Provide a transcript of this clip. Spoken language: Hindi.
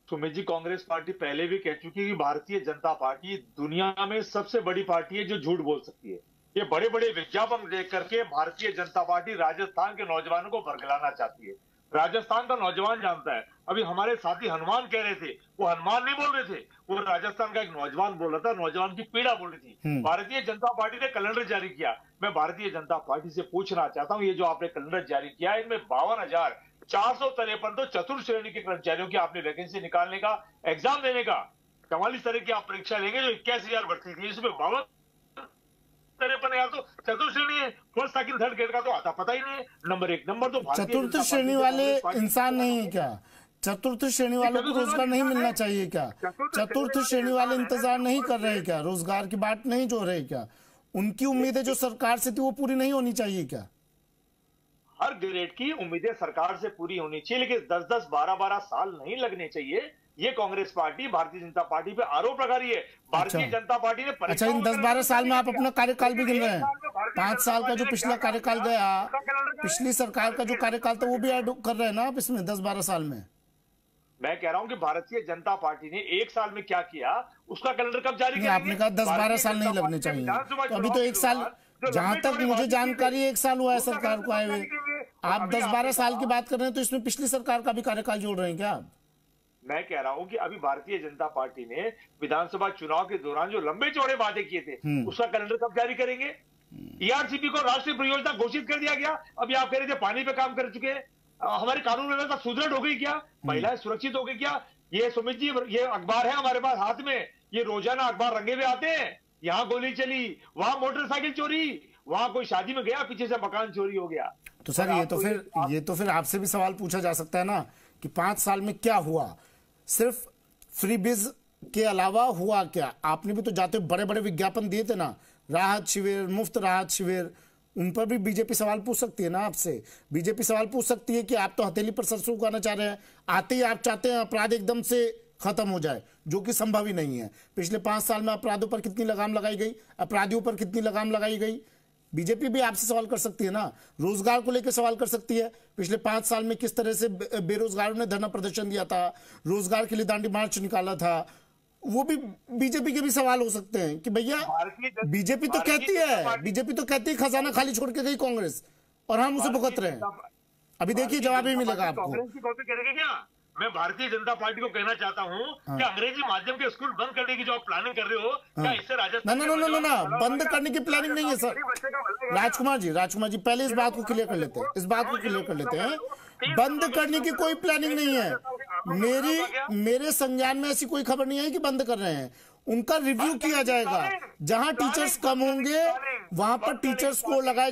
सुमित जी, कांग्रेस पार्टी पहले भी कह चुकी है कि भारतीय जनता पार्टी दुनिया में सबसे बड़ी पार्टी है जो झूठ बोल सकती है। ये बड़े बड़े विज्ञापन देख करके भारतीय जनता पार्टी राजस्थान के नौजवानों को भड़काना चाहती है। राजस्थान का नौजवान जानता है। अभी हमारे साथी हनुमान कह रहे थे, वो हनुमान नहीं बोल रहे थे, वो राजस्थान का एक नौजवान बोल रहा था, नौजवान की पीड़ा बोल रही थी। भारतीय जनता पार्टी ने कैलेंडर जारी किया। मैं भारतीय जनता पार्टी से पूछना चाहता हूं, ये जो आपने कैलेंडर जारी किया है, इनमें 52,453 तो चतुर्थ श्रेणी के कर्मचारियों की आपने वैकेंसी निकालने का, एग्जाम देने का, 44 तरह की आप परीक्षा लेंगे जो 21,000 भर्ती थी, इसमें 52 यार तो चतुर्थ श्रेणी है। फर्स्ट सेकंड थर्ड ग्रेड का तो आता पता ही नहीं है। नंबर एक नंबर तो चतुर्थ श्रेणी वाले इंसान नहीं है क्या? चतुर्थ श्रेणी वालों को रोजगार नहीं मिलना चाहिए क्या? चतुर्थ श्रेणी वाले इंतजार नहीं कर रहे क्या? रोजगार की बात नहीं जो रहे क्या? उनकी उम्मीदें जो सरकार से थी वो पूरी नहीं होनी चाहिए क्या? हर ग्रेड की उम्मीदें सरकार से पूरी होनी चाहिए, लेकिन 10-10, 12-12 साल नहीं लगने चाहिए। ये कांग्रेस पार्टी भारतीय जनता पार्टी पे आरोप लगा रही है। भारतीय जनता पार्टी ने अच्छा, इन 10-12 साल में आप अपना कार्यकाल भी गिन रहे हैं? 5 साल का जो पिछला कार्यकाल गया, पिछली सरकार का जो कार्यकाल था, वो भी ऐड कर रहे हैं ना आप इसमें 10-12 साल में? मैं कह रहा हूं कि भारतीय जनता पार्टी ने 1 साल में क्या किया उसका कैलेंडर कब जारी किया? आपने कहा 10-12 साल नहीं लगने चाहिए, तो अभी तो 1 साल, जहां तक मुझे जानकारी 1 साल हुआ है सरकार को आए हुए। आप 10-12 साल की बात कर रहे हैं, तो इसमें पिछली सरकार का भी कार्यकाल जोड़ रहे हैं क्या आप? मैं कह रहा हूं कि अभी भारतीय जनता पार्टी ने विधानसभा चुनाव के दौरान जो लंबे चौड़े वादे किए थे उसका कैलेंडर कब जारी करेंगे? ईआरसीपी को राष्ट्रीय परियोजना घोषित कर दिया गया। अभी आप कह रहे थे पानी पे काम कर चुके हैं। हमारी कानून व्यवस्था सुदृढ़ हो गई क्या? महिलाएं सुरक्षित हो गई क्या? ये सुमित जी, ये अखबार है हमारे पास हाथ में, ये रोजाना अखबार रंगे हुए आते हैं। यहाँ गोली चली, वहां मोटरसाइकिल चोरी, वहां कोई शादी में गया, पीछे से मकान चोरी हो गया। तो सर ये तो फिर आपसे भी सवाल पूछा जा सकता है ना कि 5 साल में क्या हुआ? सिर्फ फ्रीबीज के अलावा हुआ क्या? आपने भी तो जाते बड़े बड़े विज्ञापन दिए थे ना, राहत शिविर, मुफ्त राहत शिविर, उन पर भी बीजेपी सवाल पूछ सकती है ना आपसे। बीजेपी सवाल पूछ सकती है कि आप तो हथेली पर सरसों उगाना चाह रहे हैं, आते ही आप चाहते हैं अपराध एकदम से खत्म हो जाए, जो कि संभव ही नहीं है। पिछले 5 साल में अपराधों पर कितनी लगाम लगाई गई, अपराधियों पर कितनी लगाम लगाई गई? बीजेपी भी आपसे सवाल कर सकती है ना। रोजगार को लेकर सवाल कर सकती है, पिछले 5 साल में किस तरह से बेरोजगारों ने धरना प्रदर्शन दिया था, रोजगार के लिए दांडी मार्च निकाला था। वो भी बीजेपी के भी सवाल हो सकते हैं कि भैया बीजेपी तो कहती है खजाना खाली छोड़ के गई कांग्रेस, और हम उसे भुगत रहे हैं। अभी देखिए जवाब ही मिलेगा आपको। मैं भारतीय जनता पार्टी को कहना चाहता हूं कि अंग्रेजी माध्यम के स्कूल बंद करने की जो आप प्लानिंग कर रहे हो, क्या इससे राजस्थान ना बंद करने की प्लानिंग नहीं है सर। राजकुमार जी पहले इस बात को क्लियर कर लेते हैं, बंद करने की कोई प्लानिंग नहीं है। मेरे संज्ञान में ऐसी कोई खबर नहीं है कि बंद कर रहे हैं। उनका रिव्यू किया जाएगा, जहां टीचर्स कम होंगे वहां पर टीचर्स को लगाया